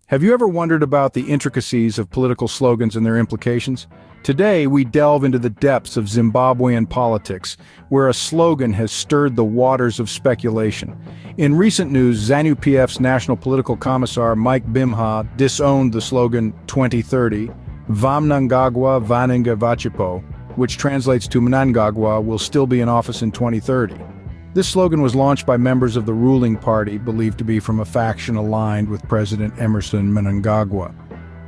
Have you ever wondered about the intricacies of political slogans and their implications? Today, we delve into the depths of Zimbabwean politics, where a slogan has stirred the waters of speculation. In recent news, ZANU-PF's National Political Commissar Mike Bimha disowned the slogan 2030, Mnangagwa Vananga, which translates to Mnangagwa will still be in office in 2030. This slogan was launched by members of the ruling party, believed to be from a faction aligned with President Emmerson Mnangagwa.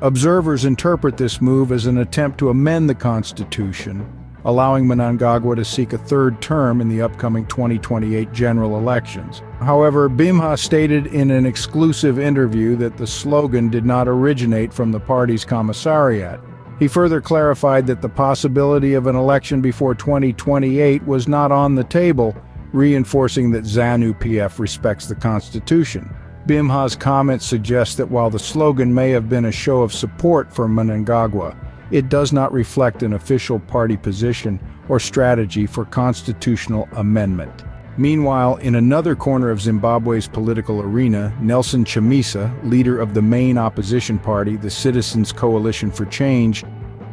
Observers interpret this move as an attempt to amend the constitution, allowing Mnangagwa to seek a third term in the upcoming 2028 general elections. However, Bimha stated in an exclusive interview that the slogan did not originate from the party's commissariat. He further clarified that the possibility of an election before 2028 was not on the table, reinforcing that ZANU-PF respects the Constitution. Bimha's comments suggest that while the slogan may have been a show of support for Mnangagwa, it does not reflect an official party position or strategy for constitutional amendment. Meanwhile, in another corner of Zimbabwe's political arena, Nelson Chamisa, leader of the main opposition party, the Citizens Coalition for Change,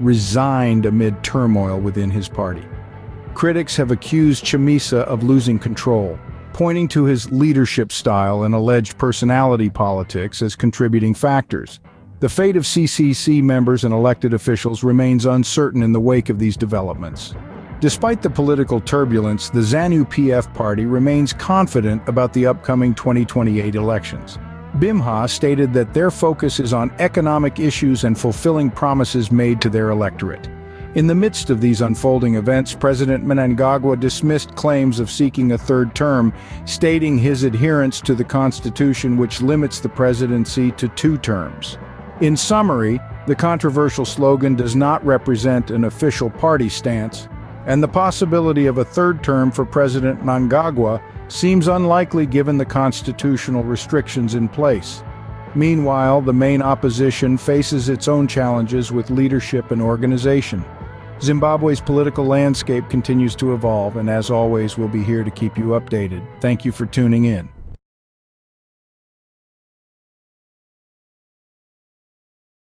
resigned amid turmoil within his party. Critics have accused Chamisa of losing control, pointing to his leadership style and alleged personality politics as contributing factors. The fate of CCC members and elected officials remains uncertain in the wake of these developments. Despite the political turbulence, the ZANU-PF party remains confident about the upcoming 2028 elections. Bimha stated that their focus is on economic issues and fulfilling promises made to their electorate. In the midst of these unfolding events, President Mnangagwa dismissed claims of seeking a third term, stating his adherence to the Constitution, which limits the presidency to 2 terms. In summary, the controversial slogan does not represent an official party stance, and the possibility of a third term for President Mnangagwa seems unlikely given the constitutional restrictions in place. Meanwhile, the main opposition faces its own challenges with leadership and organization. Zimbabwe's political landscape continues to evolve, and as always, we'll be here to keep you updated. Thank you for tuning in.